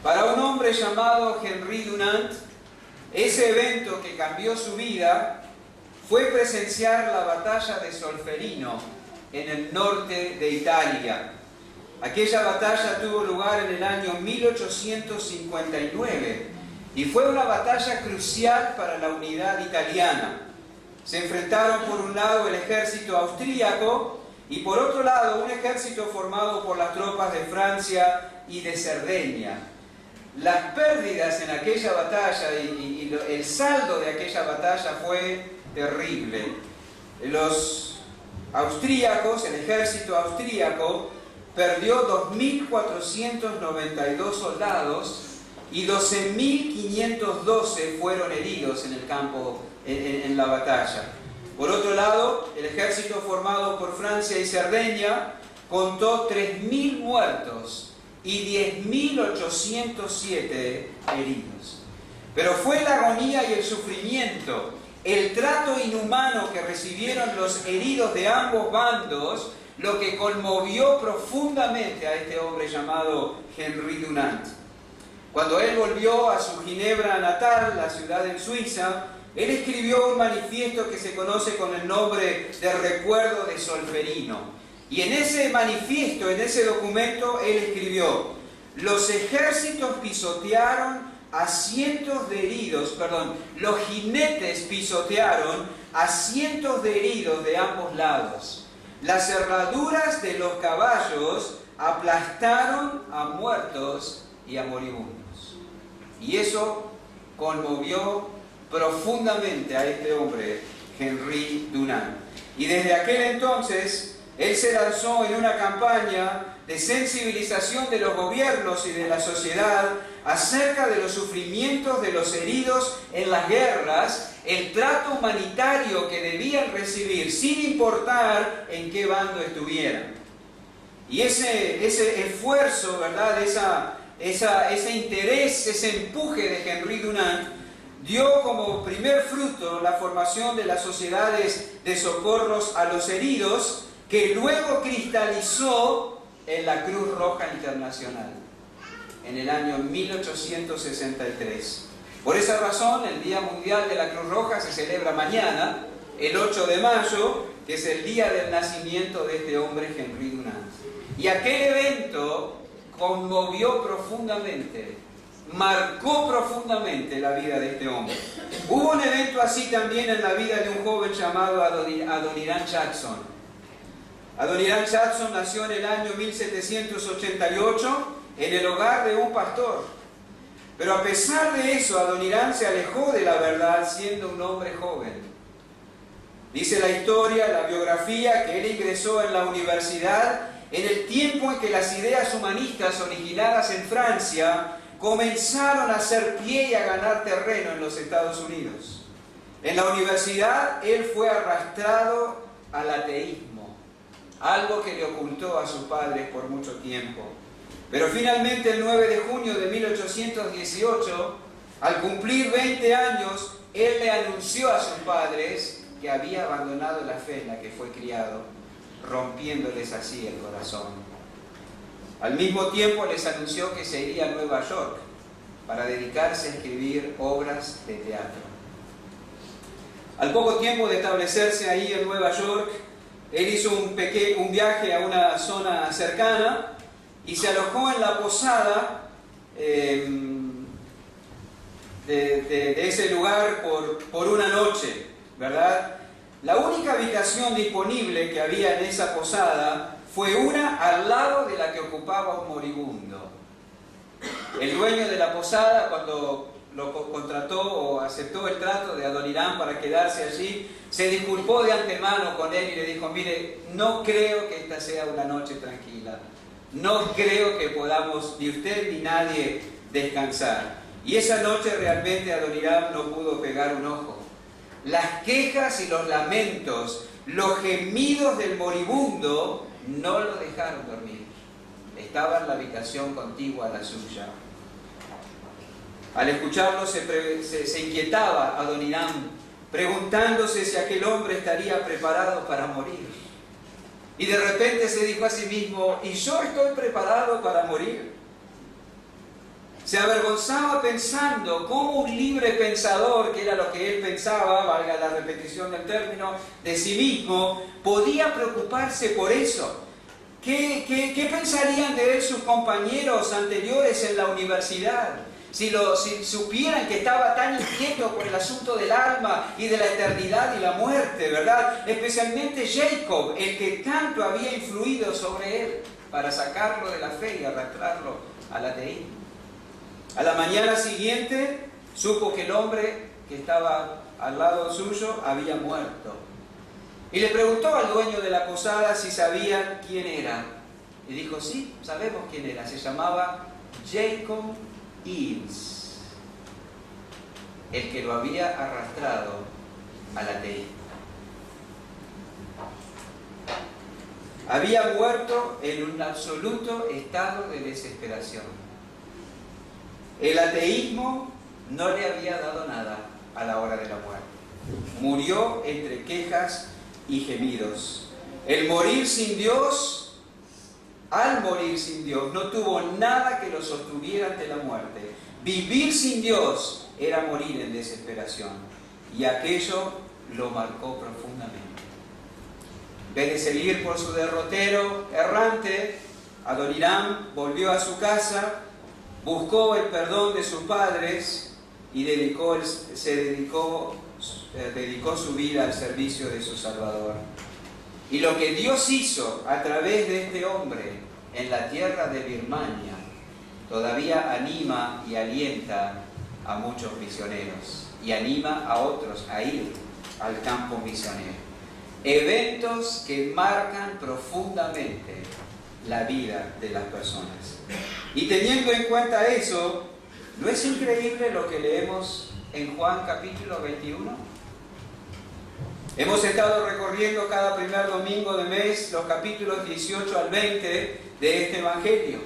Para un hombre llamado Henri Dunant, ese evento que cambió su vida fue presenciar la batalla de Solferino en el norte de Italia. Aquella batalla tuvo lugar en el año 1859 y fue una batalla crucial para la unidad italiana. Se enfrentaron por un lado el ejército austríaco y por otro lado un ejército formado por las tropas de Francia y de Cerdeña. Las pérdidas en aquella batalla y el saldo de aquella batalla fue terrible. Los austríacos, el ejército austríaco, perdió 2.492 soldados y 12.512 fueron heridos en el campo, en la batalla. Por otro lado, el ejército formado por Francia y Cerdeña contó 3.000 muertos y 10.807 heridos. Pero fue la agonía y el sufrimiento, el trato inhumano que recibieron los heridos de ambos bandos, lo que conmovió profundamente a este hombre llamado Henri Dunant. Cuando él volvió a su Ginebra natal, la ciudad en Suiza, él escribió un manifiesto que se conoce con el nombre de Recuerdo de Solferino. Y en ese manifiesto, en ese documento, él escribió: los ejércitos pisotearon a cientos de heridos, los jinetes pisotearon a cientos de heridos de ambos lados. Las herraduras de los caballos aplastaron a muertos y a moribundos. Y eso conmovió profundamente a este hombre, Henri Dunant. Y desde aquel entonces, él se lanzó en una campaña de sensibilización de los gobiernos y de la sociedad acerca de los sufrimientos de los heridos en las guerras, el trato humanitario que debían recibir sin importar en qué bando estuvieran. Y ese esfuerzo, ¿verdad? Ese interés, ese empuje de Henri Dunant dio como primer fruto la formación de las sociedades de socorros a los heridos, que luego cristalizó en la Cruz Roja Internacional en el año 1863. Por esa razón, el Día Mundial de la Cruz Roja se celebra mañana, el 8 de mayo, que es el día del nacimiento de este hombre, Henri Dunant. Y aquel evento conmovió profundamente, marcó profundamente la vida de este hombre. Hubo un evento así también en la vida de un joven llamado Adoniram Judson. Adoniram Judson nació en el año 1788 en el hogar de un pastor. Pero a pesar de eso, Adoniram se alejó de la verdad siendo un hombre joven. Dice la historia, la biografía, que él ingresó en la universidad en el tiempo en que las ideas humanistas originadas en Francia comenzaron a hacer pie y a ganar terreno en los Estados Unidos. En la universidad, él fue arrastrado al ateísmo, algo que le ocultó a sus padres por mucho tiempo. Pero finalmente, el 9 de junio de 1818, al cumplir 20 años, él le anunció a sus padres que había abandonado la fe en la que fue criado, rompiéndoles así el corazón. Al mismo tiempo les anunció que se iría a Nueva York para dedicarse a escribir obras de teatro. Al poco tiempo de establecerse ahí en Nueva York, él hizo un viaje a una zona cercana y se alojó en la posada de ese lugar por una noche, ¿verdad? La única habitación disponible que había en esa posada fue una al lado de la que ocupaba un moribundo. El dueño de la posada, cuando lo contrató o aceptó el trato de Adoniram para quedarse allí, se disculpó de antemano con él y le dijo: mire, no creo que esta sea una noche tranquila. No creo que podamos, ni usted ni nadie, descansar. Y esa noche realmente Adoniram no pudo pegar un ojo. Las quejas y los lamentos, los gemidos del moribundo no lo dejaron dormir. Estaba en la habitación contigua a la suya. Al escucharlo se inquietaba Adoniram, preguntándose si aquel hombre estaría preparado para morir. Y de repente se dijo a sí mismo: ¿y yo estoy preparado para morir? Se avergonzaba pensando cómo un libre pensador, que era lo que él pensaba, valga la repetición del término, de sí mismo, podía preocuparse por eso. ¿Qué pensarían de él sus compañeros anteriores en la universidad? Si supieran que estaba tan inquieto por el asunto del alma y de la eternidad y la muerte, ¿verdad? Especialmente Jacob, el que tanto había influido sobre él para sacarlo de la fe y arrastrarlo al ateísmo. A la mañana siguiente supo que el hombre que estaba al lado suyo había muerto. Y le preguntó al dueño de la posada si sabían quién era. Y dijo, sí, sabemos quién era. Se llamaba Jacob Eames, el que lo había arrastrado al ateísmo. Había muerto en un absoluto estado de desesperación. El ateísmo no le había dado nada a la hora de la muerte. Murió entre quejas y gemidos. El morir sin Dios, al morir sin Dios, no tuvo nada que lo sostuviera ante la muerte. Vivir sin Dios era morir en desesperación. Y aquello lo marcó profundamente. En vez de seguir por su derrotero errante, Adoniram volvió a su casa, buscó el perdón de sus padres y dedicó su vida al servicio de su Salvador. Y lo que Dios hizo a través de este hombre en la tierra de Birmania todavía anima y alienta a muchos misioneros y anima a otros a ir al campo misionero. Eventos que marcan profundamente la vida de las personas. Y teniendo en cuenta eso, ¿no es increíble lo que leemos en Juan capítulo 21? Hemos estado recorriendo cada primer domingo de mes los capítulos 18 al 20 de este Evangelio.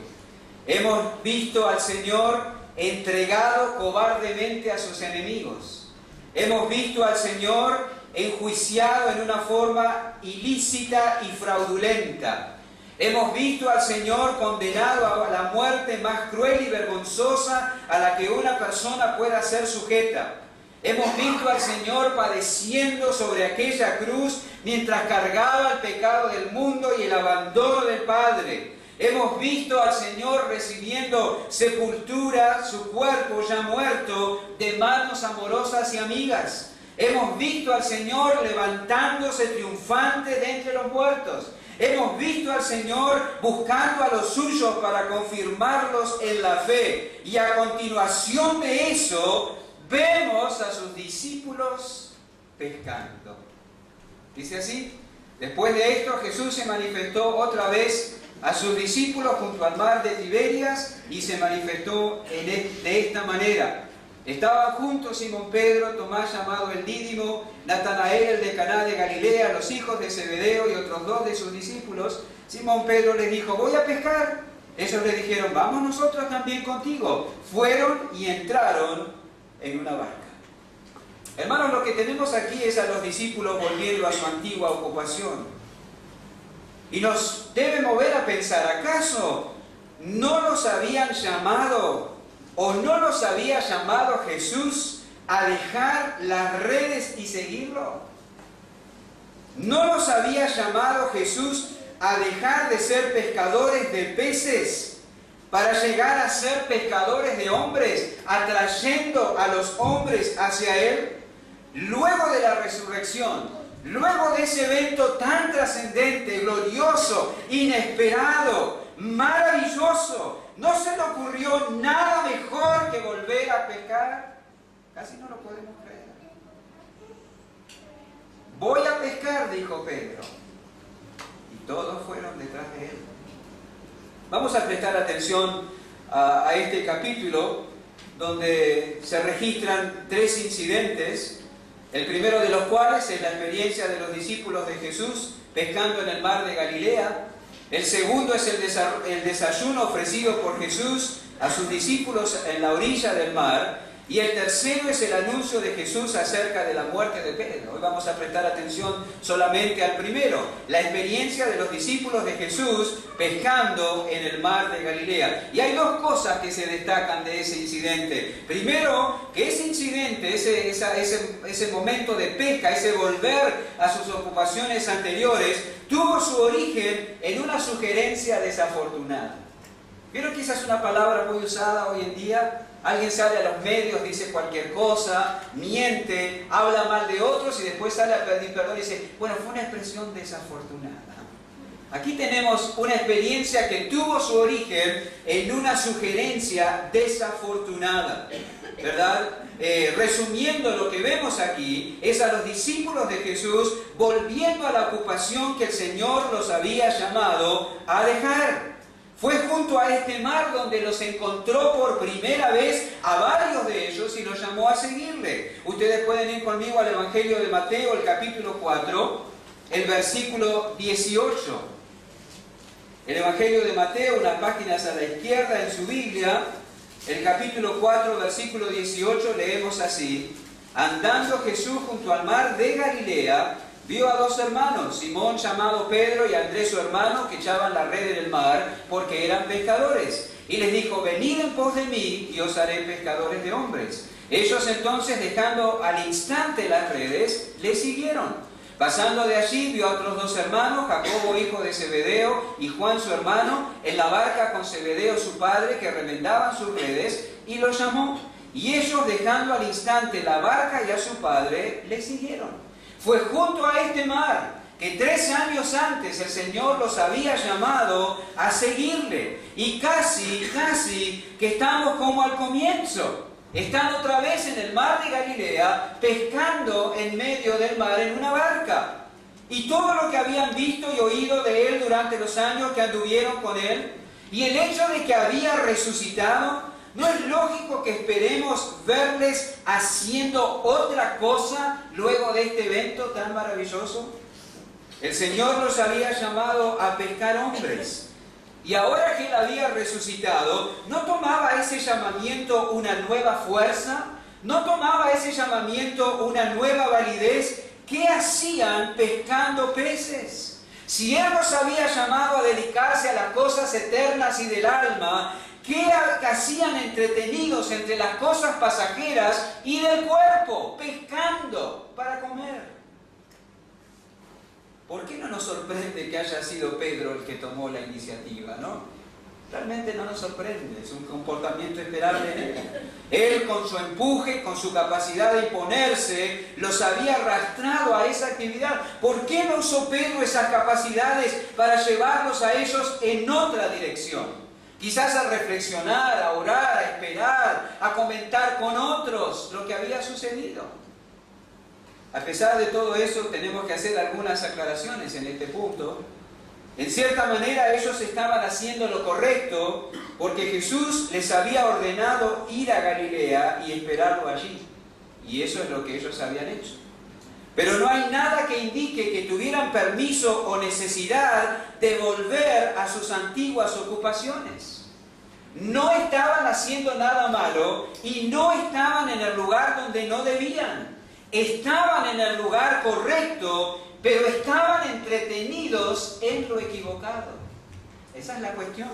Hemos visto al Señor entregado cobardemente a sus enemigos. Hemos visto al Señor enjuiciado en una forma ilícita y fraudulenta. Hemos visto al Señor condenado a la muerte más cruel y vergonzosa a la que una persona pueda ser sujeta. Hemos visto al Señor padeciendo sobre aquella cruz mientras cargaba el pecado del mundo y el abandono del Padre. Hemos visto al Señor recibiendo sepultura, su cuerpo ya muerto, de manos amorosas y amigas. Hemos visto al Señor levantándose triunfante de entre los muertos. Hemos visto al Señor buscando a los suyos para confirmarlos en la fe. Y a continuación de eso, vemos a sus discípulos pescando. Dice así: después de esto, Jesús se manifestó otra vez a sus discípulos junto al mar de Tiberias y se manifestó de esta manera. Estaban juntos Simón Pedro, Tomás llamado el Dídimo, Natanael el de Caná de Galilea, los hijos de Zebedeo y otros dos de sus discípulos. Simón Pedro les dijo: voy a pescar. Ellos le dijeron: vamos nosotros también contigo. Fueron y entraron en una barca. Hermanos, lo que tenemos aquí es a los discípulos volviendo a su antigua ocupación. Y nos debe mover a pensar: ¿acaso no los habían llamado o no los había llamado Jesús a dejar las redes y seguirlo? ¿No los había llamado Jesús a dejar de ser pescadores de peces para llegar a ser pescadores de hombres, atrayendo a los hombres hacia Él? Luego de la resurrección, luego de ese evento tan trascendente, glorioso, inesperado, maravilloso, ¿no se le ocurrió nada mejor que volver a pescar? Casi no lo podemos creer. Voy a pescar, dijo Pedro. Y todos fueron detrás de él. Vamos a prestar atención a este capítulo, donde se registran tres incidentes, el primero de los cuales es la experiencia de los discípulos de Jesús pescando en el mar de Galilea. El segundo es el desayuno ofrecido por Jesús a sus discípulos en la orilla del mar. Y el tercero es el anuncio de Jesús acerca de la muerte de Pedro. Hoy vamos a prestar atención solamente al primero, la experiencia de los discípulos de Jesús pescando en el mar de Galilea. Y hay dos cosas que se destacan de ese incidente. Primero, que ese incidente, ese momento de pesca, ese volver a sus ocupaciones anteriores, tuvo su origen en una sugerencia desafortunada. ¿Vieron que esa es una palabra muy usada hoy en día? Alguien sale a los medios, dice cualquier cosa, miente, habla mal de otros y después sale a pedir perdón y dice, bueno, fue una expresión desafortunada. Aquí tenemos una experiencia que tuvo su origen en una sugerencia desafortunada, ¿verdad? Resumiendo, lo que vemos aquí es a los discípulos de Jesús volviendo a la ocupación que el Señor los había llamado a dejar. Fue junto a este mar donde los encontró por primera vez a varios de ellos y los llamó a seguirle. Ustedes pueden ir conmigo al Evangelio de Mateo, el capítulo 4, el versículo 18. El Evangelio de Mateo, unas páginas a la izquierda en su Biblia, el capítulo 4, versículo 18, leemos así: Andando Jesús junto al mar de Galilea, vio a dos hermanos, Simón llamado Pedro y Andrés su hermano, que echaban la red en el mar, porque eran pescadores. Y les dijo, venid en pos de mí, y os haré pescadores de hombres. Ellos entonces, dejando al instante las redes, le siguieron. Pasando de allí, vio a otros dos hermanos, Jacobo hijo de Zebedeo y Juan su hermano, en la barca con Zebedeo su padre, que remendaban sus redes, y los llamó. Y ellos, dejando al instante la barca y a su padre, le siguieron. Fue junto a este mar que 3 años antes el Señor los había llamado a seguirle. Y casi que estamos como al comienzo. Están otra vez en el mar de Galilea, pescando en medio del mar en una barca. Y todo lo que habían visto y oído de Él durante los años que anduvieron con Él, y el hecho de que había resucitado, ¿no es lógico que esperemos verles haciendo otra cosa luego de este evento tan maravilloso? El Señor los había llamado a pescar hombres. Y ahora que Él había resucitado, ¿no tomaba ese llamamiento una nueva fuerza? ¿No tomaba ese llamamiento una nueva validez? ¿Qué hacían pescando peces? Si Él los había llamado a dedicarse a las cosas eternas y del alma, ¿qué hacían entretenidos entre las cosas pasajeras y del cuerpo? Pescando para comer. ¿Por qué no nos sorprende que haya sido Pedro el que tomó la iniciativa, no? Realmente no nos sorprende, es un comportamiento esperable en él. Él, con su empuje, con su capacidad de imponerse, los había arrastrado a esa actividad. ¿Por qué no usó Pedro esas capacidades para llevarlos a ellos en otra dirección? Quizás a reflexionar, a orar, a esperar, a comentar con otros lo que había sucedido. A pesar de todo eso, tenemos que hacer algunas aclaraciones en este punto. En cierta manera, ellos estaban haciendo lo correcto porque Jesús les había ordenado ir a Galilea y esperarlo allí. Y eso es lo que ellos habían hecho. Pero no hay nada que indique que tuvieran permiso o necesidad de volver a sus antiguas ocupaciones. No estaban haciendo nada malo y no estaban en el lugar donde no debían. Estaban en el lugar correcto, pero estaban entretenidos en lo equivocado. Esa es la cuestión.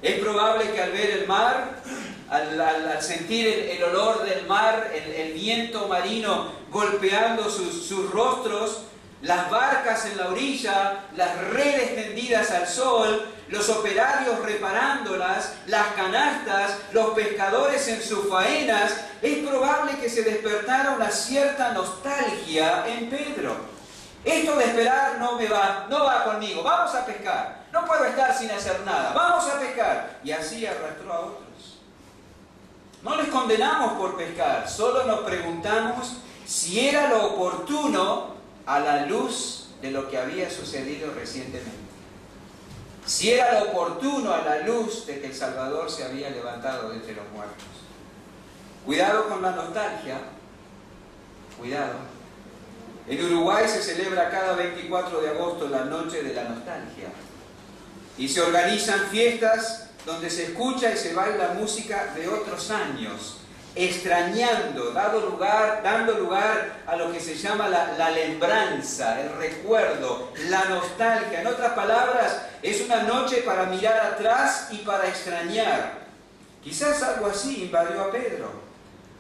Es probable que al ver el mar, al sentir el olor del mar, el viento marino golpeando sus rostros, las barcas en la orilla, las redes tendidas al sol, los operarios reparándolas, las canastas, los pescadores en sus faenas, es probable que se despertara una cierta nostalgia en Pedro. Esto de esperar no va conmigo, vamos a pescar. No puedo estar sin hacer nada, vamos a pescar. Y así arrastró a otros. No les condenamos por pescar, solo nos preguntamos si era lo oportuno a la luz de lo que había sucedido recientemente. Si era lo oportuno a la luz de que el Salvador se había levantado de entre los muertos. Cuidado con la nostalgia, cuidado. En Uruguay se celebra cada 24 de agosto la Noche de la Nostalgia. Y se organizan fiestas donde se escucha y se baila música de otros años. extrañando, dando lugar a lo que se llama la lembranza, el recuerdo, la nostalgia. En otras palabras, es una noche para mirar atrás y para extrañar. Quizás algo así invadió a Pedro.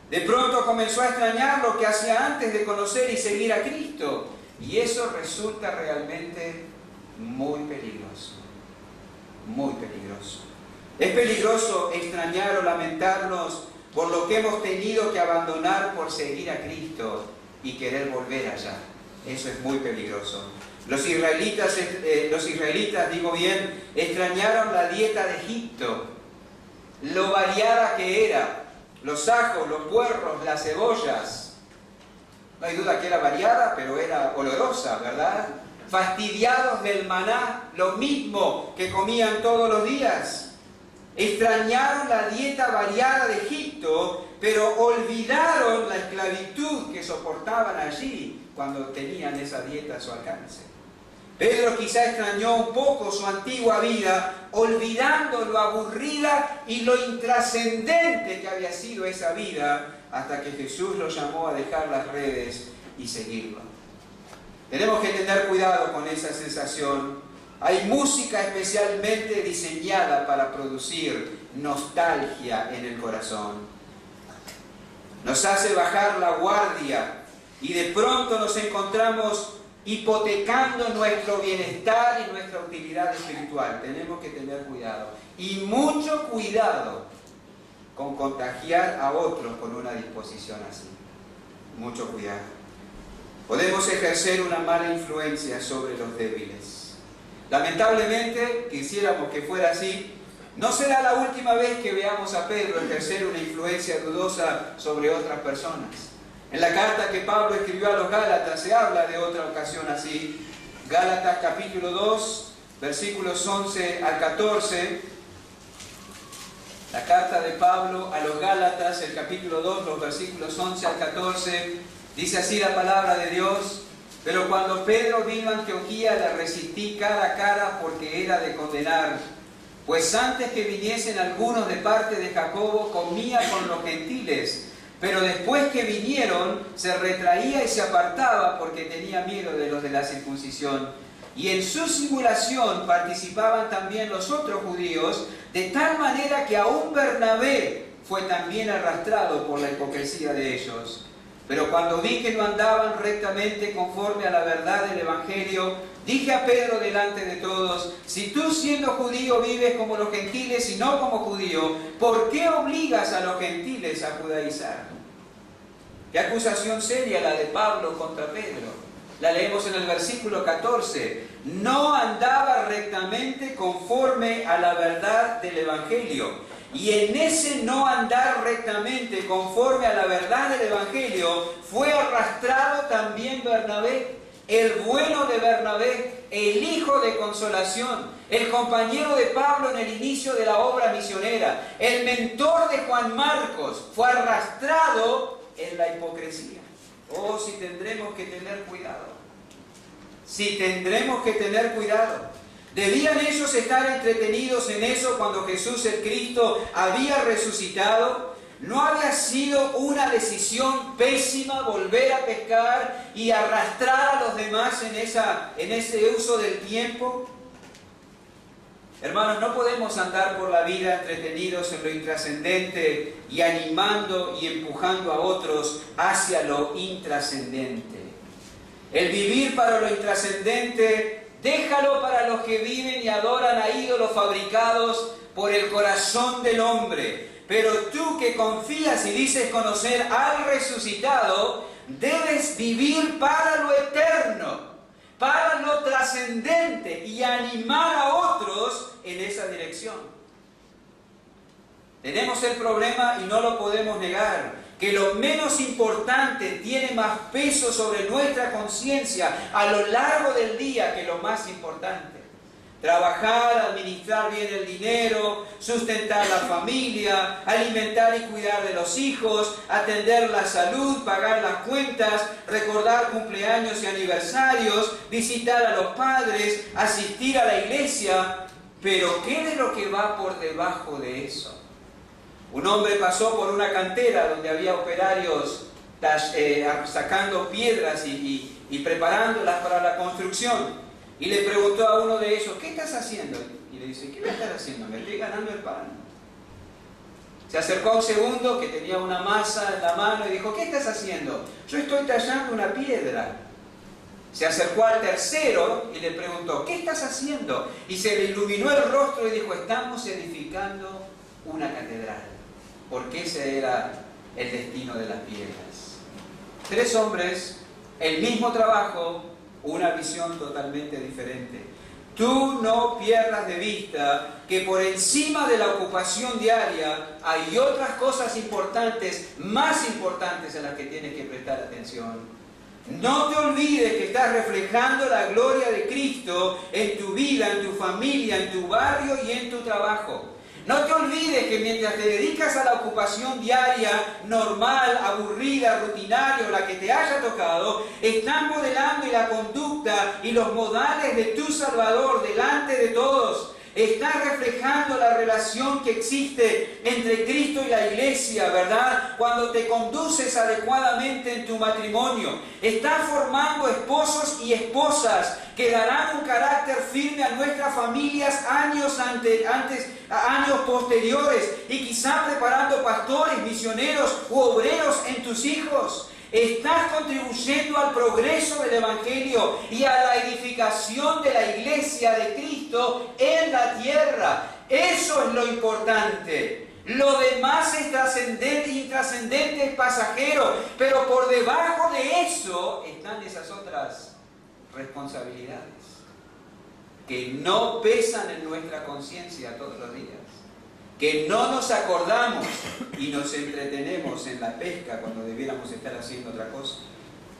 De pronto comenzó a extrañar lo que hacía antes de conocer y seguir a Cristo. Y eso resulta realmente muy peligroso. Muy peligroso. Es peligroso extrañar o lamentarnos por lo que hemos tenido que abandonar por seguir a Cristo y querer volver allá. Eso es muy peligroso. Los israelitas, extrañaron la dieta de Egipto, lo variada que era, los ajos, los puerros, las cebollas. No hay duda que era variada, pero era olorosa, ¿verdad? Fastidiados del maná, lo mismo que comían todos los días. Extrañaron la dieta variada de Egipto, pero olvidaron la esclavitud que soportaban allí cuando tenían esa dieta a su alcance. Pedro quizá extrañó un poco su antigua vida, olvidando lo aburrida y lo intrascendente que había sido esa vida, hasta que Jesús lo llamó a dejar las redes y seguirlo. Tenemos que tener cuidado con esa sensación. Hay música especialmente diseñada para producir nostalgia en el corazón. Nos hace bajar la guardia y de pronto nos encontramos hipotecando nuestro bienestar y nuestra utilidad espiritual. Tenemos que tener cuidado. Y mucho cuidado con contagiar a otros con una disposición así. Mucho cuidado. Podemos ejercer una mala influencia sobre los débiles. Lamentablemente, quisiéramos que fuera así, no será la última vez que veamos a Pedro ejercer una influencia dudosa sobre otras personas. En la carta que Pablo escribió a los Gálatas se habla de otra ocasión así. Gálatas capítulo 2, versículos 11 al 14. La carta de Pablo a los Gálatas, el capítulo 2, los versículos 11 al 14, dice así la palabra de Dios: pero cuando Pedro vino a Antioquía, le resistí cara a cara porque era de condenar. Pues antes que viniesen algunos de parte de Jacobo, comía con los gentiles. Pero después que vinieron, se retraía y se apartaba porque tenía miedo de los de la circuncisión. Y en su simulación participaban también los otros judíos, de tal manera que aún Bernabé fue también arrastrado por la hipocresía de ellos. Pero cuando vi que no andaban rectamente conforme a la verdad del Evangelio, dije a Pedro delante de todos: si tú siendo judío vives como los gentiles y no como judío, ¿por qué obligas a los gentiles a judaizar? Qué acusación seria la de Pablo contra Pedro. La leemos en el versículo 14. No andaba rectamente conforme a la verdad del Evangelio. Y en ese no andar rectamente conforme a la verdad del Evangelio fue arrastrado también Bernabé, el bueno de Bernabé, el hijo de consolación, el compañero de Pablo en el inicio de la obra misionera, el mentor de Juan Marcos, fue arrastrado en la hipocresía. Oh, si tendremos que tener cuidado. Si tendremos que tener cuidado. ¿Debían ellos estar entretenidos en eso cuando Jesús el Cristo había resucitado? ¿No había sido una decisión pésima volver a pecar y arrastrar a los demás en ese uso del tiempo? Hermanos, no podemos andar por la vida entretenidos en lo intrascendente y animando y empujando a otros hacia lo intrascendente. El vivir para lo intrascendente, déjalo para los que viven y adoran a ídolos fabricados por el corazón del hombre. Pero tú que confías y dices conocer al resucitado, debes vivir para lo eterno, para lo trascendente y animar a otros en esa dirección. Tenemos el problema, y no lo podemos negar, que lo menos importante tiene más peso sobre nuestra conciencia a lo largo del día que lo más importante. Trabajar, administrar bien el dinero, sustentar la familia, alimentar y cuidar de los hijos, atender la salud, pagar las cuentas, recordar cumpleaños y aniversarios, visitar a los padres, asistir a la iglesia. Pero ¿qué de lo que va por debajo de eso? Un hombre pasó por una cantera donde había operarios sacando piedras y preparándolas para la construcción. Y le preguntó a uno de ellos, ¿qué estás haciendo? Y le dice, ¿qué voy a estar haciendo? Me estoy ganando el pan. Se acercó a un segundo que tenía una masa en la mano y dijo, ¿qué estás haciendo? Yo estoy tallando una piedra. Se acercó al tercero y le preguntó, ¿qué estás haciendo? Y se le iluminó el rostro y dijo, estamos edificando una catedral. Porque ese era el destino de las piedras. 3 hombres, el mismo trabajo, una visión totalmente diferente. Tú no pierdas de vista que por encima de la ocupación diaria hay otras cosas importantes, más importantes a las que tienes que prestar atención. No te olvides que estás reflejando la gloria de Cristo en tu vida, en tu familia, en tu barrio y en tu trabajo. No te olvides que mientras te dedicas a la ocupación diaria, normal, aburrida, rutinaria o la que te haya tocado, estás modelando la conducta y los modales de tu Salvador delante de todos. Estás reflejando la relación que existe entre Cristo y la iglesia, ¿verdad? Cuando te conduces adecuadamente en tu matrimonio. Estás formando esposos y esposas que darán un carácter firme a nuestras familias años posteriores y quizá preparando pastores, misioneros u obreros en tus hijos. Estás contribuyendo al progreso del Evangelio y a la edificación de la iglesia de Cristo en la tierra. Eso es lo importante. Lo demás es trascendente y intrascendente, es pasajero, pero por debajo de eso están esas otras responsabilidades que no pesan en nuestra conciencia todos los días, que no nos acordamos y nos entretenemos en la pesca cuando debiéramos estar haciendo otra cosa.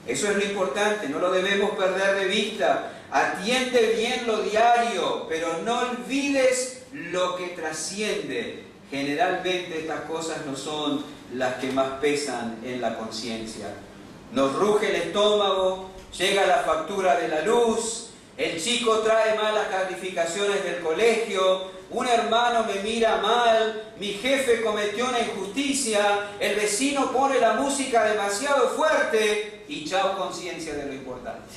Eso es lo importante, no lo debemos perder de vista. Atiende bien lo diario, pero no olvides lo que trasciende. Generalmente estas cosas no son las que más pesan en la conciencia. Nos ruge el estómago, llega la factura de la luz, el chico trae malas calificaciones del colegio, un hermano me mira mal, mi jefe cometió una injusticia, el vecino pone la música demasiado fuerte y chao conciencia de lo importante.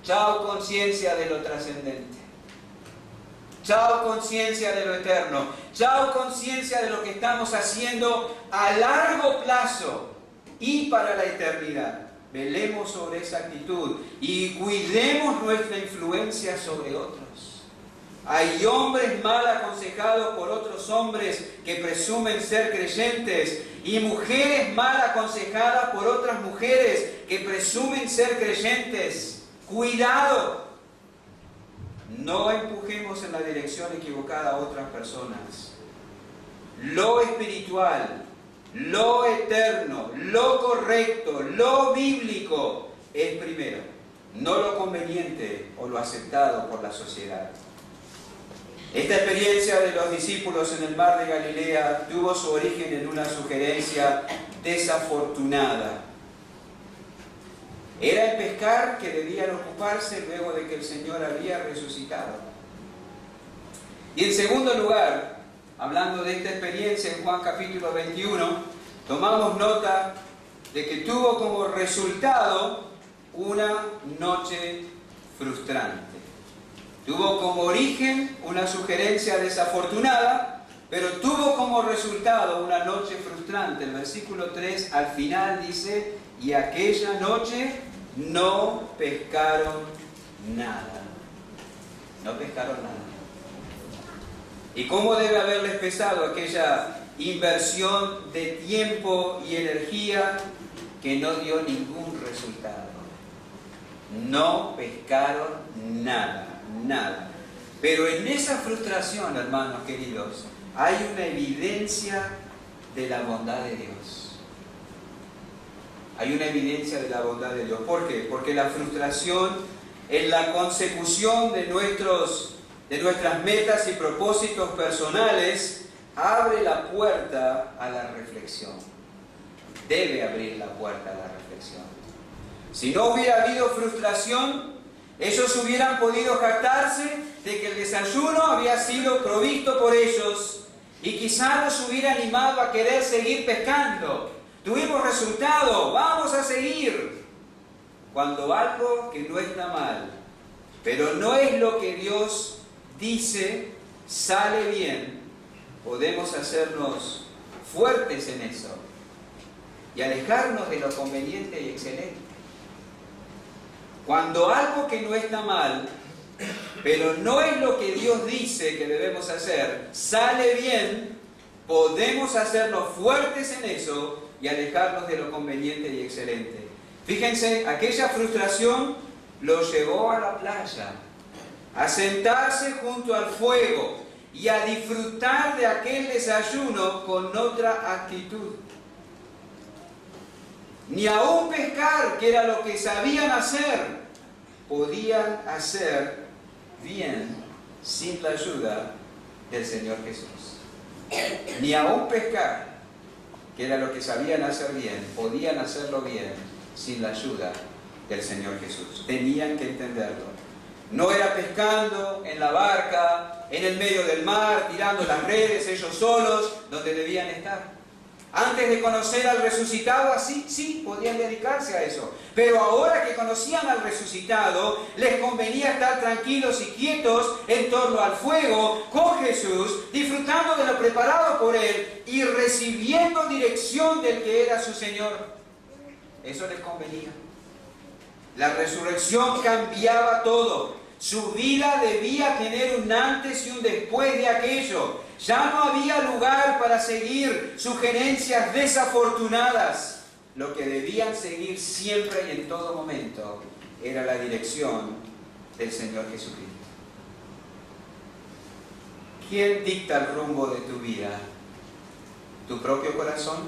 Chao conciencia de lo trascendente. Chao conciencia de lo eterno. Chao conciencia de lo que estamos haciendo a largo plazo y para la eternidad. Velemos sobre esa actitud y cuidemos nuestra influencia sobre otros. Hay hombres mal aconsejados por otros hombres que presumen ser creyentes y mujeres mal aconsejadas por otras mujeres que presumen ser creyentes. ¡Cuidado! No empujemos en la dirección equivocada a otras personas. Lo espiritual, lo eterno, lo correcto, lo bíblico es primero, no lo conveniente o lo aceptado por la sociedad. Esta experiencia de los discípulos en el mar de Galilea tuvo su origen en una sugerencia desafortunada. Era el pescar que debían ocuparse luego de que el Señor había resucitado. Y en segundo lugar, hablando de esta experiencia en Juan capítulo 21, tomamos nota de que tuvo como resultado una noche frustrante. Tuvo como origen una sugerencia desafortunada, pero tuvo como resultado una noche frustrante. El versículo 3 al final dice, y aquella noche no pescaron nada. No pescaron nada. ¿Y cómo debe haberles pesado aquella inversión de tiempo y energía que no dio ningún resultado? No pescaron nada, nada. Pero en esa frustración, hermanos queridos, hay una evidencia de la bondad de Dios. Hay una evidencia de la bondad de Dios. ¿Por qué? Porque la frustración en la consecución de nuestras metas y propósitos personales abre la puerta a la reflexión. Debe abrir la puerta a la reflexión. Si no hubiera habido frustración, ellos hubieran podido jactarse de que el desayuno había sido provisto por ellos, Y quizá nos hubiera animado a querer seguir pescando. Tuvimos resultado, vamos a seguir. Cuando algo que no está mal, pero no es lo que Dios dice, sale bien, podemos hacernos fuertes en eso y alejarnos de lo conveniente y excelente. Cuando algo que no está mal, pero no es lo que Dios dice que debemos hacer, sale bien, podemos hacernos fuertes en eso y alejarnos de lo conveniente y excelente. Fíjense, aquella frustración lo llevó a la playa, a sentarse junto al fuego y a disfrutar de aquel desayuno con otra actitud. Ni aún pescar, que era lo que sabían hacer, podían hacer bien sin la ayuda del Señor Jesús. Ni aún pescar, que era lo que sabían hacer bien, podían hacerlo bien sin la ayuda del Señor Jesús. Tenían que entenderlo. No era pescando en la barca, en el medio del mar, tirando las redes ellos solos, donde debían estar. Antes de conocer al resucitado, así sí, podían dedicarse a eso. Pero ahora que conocían al resucitado, les convenía estar tranquilos y quietos en torno al fuego, con Jesús, disfrutando de lo preparado por Él y recibiendo dirección del que era su Señor. Eso les convenía. La resurrección cambiaba todo. Su vida debía tener un antes y un después de aquello. Ya no había lugar para seguir sugerencias desafortunadas. Lo que debían seguir siempre y en todo momento era la dirección del Señor Jesucristo. ¿Quién dicta el rumbo de tu vida? ¿Tu propio corazón?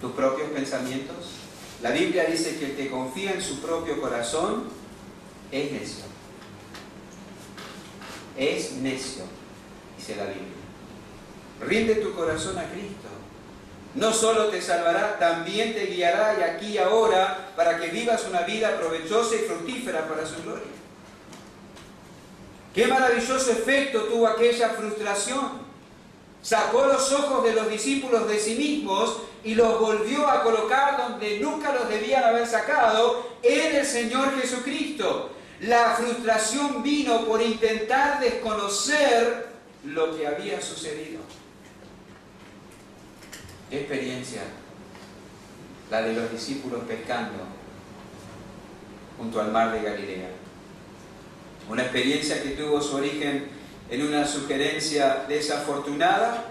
¿Tus propios pensamientos? La Biblia dice que el que confía en su propio corazón es necio. Es necio, dice la Biblia. Rinde tu corazón a Cristo. No solo te salvará, también te guiará y aquí y ahora para que vivas una vida provechosa y fructífera para su gloria. Qué maravilloso efecto tuvo aquella frustración. Sacó los ojos de los discípulos de sí mismos y los volvió a colocar donde nunca los debían haber sacado, en el Señor Jesucristo. La frustración vino por intentar desconocer lo que había sucedido. ¿Qué experiencia? La de los discípulos pescando junto al mar de Galilea. Una experiencia que tuvo su origen en una sugerencia desafortunada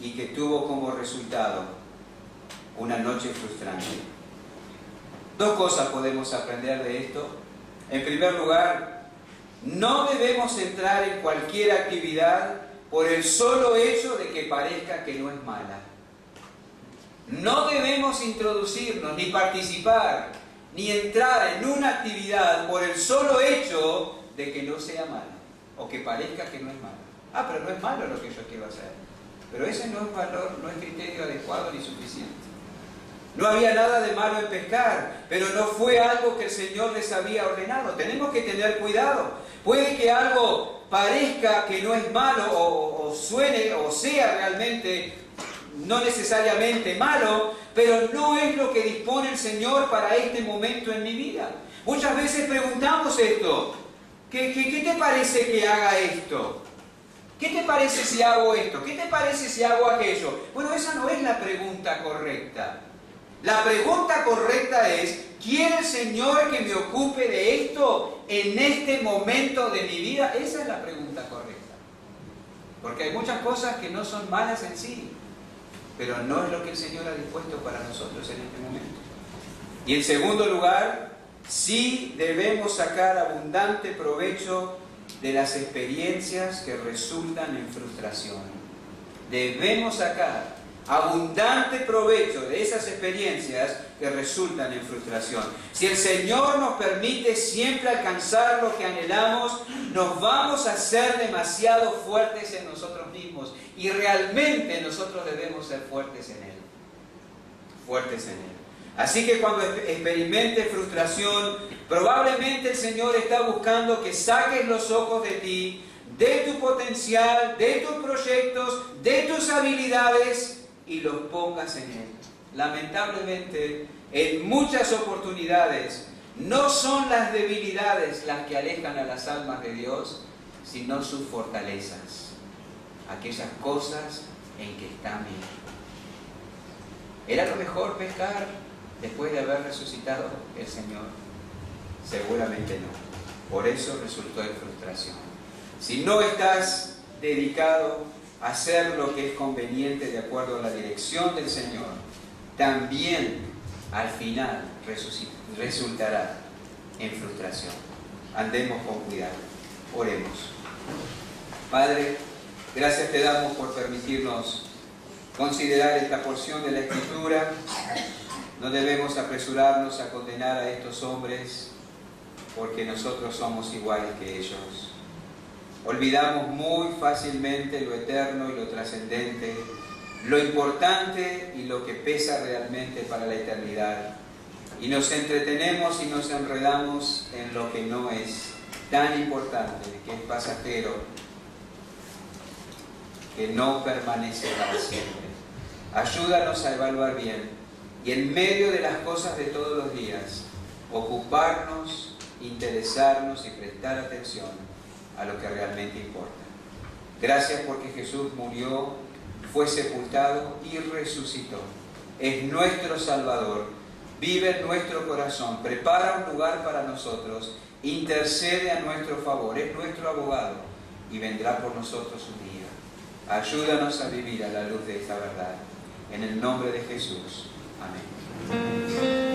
y que tuvo como resultado una noche frustrante. Dos cosas podemos aprender de esto. En primer lugar, no debemos entrar en cualquier actividad por el solo hecho de que parezca que no es mala. No debemos introducirnos, ni participar, ni entrar en una actividad por el solo hecho de que no sea mala, o que parezca que no es mala. Ah, pero no es malo lo que yo quiero hacer. Pero ese no es valor, no es criterio adecuado ni suficiente. No había nada de malo en pescar, pero no fue algo que el Señor les había ordenado. Tenemos que tener cuidado. Puede que algo parezca que no es malo, o suene, o sea realmente no necesariamente malo, pero no es lo que dispone el Señor para este momento en mi vida. Muchas veces preguntamos esto. ¿Qué te parece que haga esto? ¿Qué te parece si hago esto? ¿Qué te parece si hago aquello? Bueno, esa no es la pregunta correcta. La pregunta correcta es, ¿quiere el Señor que me ocupe de esto en este momento de mi vida? Esa es la pregunta correcta. Porque hay muchas cosas que no son malas en sí, pero no es lo que el Señor ha dispuesto para nosotros en este momento. Y en segundo lugar, sí debemos sacar abundante provecho de las experiencias que resultan en frustración. Debemos sacar abundante provecho de esas experiencias que resultan en frustración. Si el Señor nos permite siempre alcanzar lo que anhelamos, nos vamos a hacer demasiado fuertes en nosotros mismos, y realmente nosotros debemos ser fuertes en Él. Fuertes en Él. Así que cuando experimentes frustración, probablemente el Señor está buscando que saques los ojos de ti, de tu potencial, de tus proyectos, de tus habilidades y los pongas en Él. Lamentablemente, en muchas oportunidades, no son las debilidades las que alejan a las almas de Dios, sino sus fortalezas, aquellas cosas en que está bien. ¿Era lo mejor pescar después de haber resucitado el Señor? Seguramente no. Por eso resultó en frustración. Si no estás dedicado a hacer lo que es conveniente de acuerdo a la dirección del Señor, también al final resultará en frustración. Andemos con cuidado. Oremos. Padre, gracias te damos por permitirnos considerar esta porción de la Escritura. No debemos apresurarnos a condenar a estos hombres porque nosotros somos iguales que ellos. Olvidamos muy fácilmente lo eterno y lo trascendente, lo importante y lo que pesa realmente para la eternidad. Y nos entretenemos y nos enredamos en lo que no es tan importante, que es pasajero, que no permanece para siempre. Ayúdanos a evaluar bien y en medio de las cosas de todos los días, ocuparnos, interesarnos y prestar atención a lo que realmente importa. Gracias porque Jesús murió, fue sepultado y resucitó. Es nuestro Salvador, vive en nuestro corazón, prepara un lugar para nosotros, intercede a nuestro favor, es nuestro abogado y vendrá por nosotros un día. Ayúdanos a vivir a la luz de esta verdad. En el nombre de Jesús. Amén.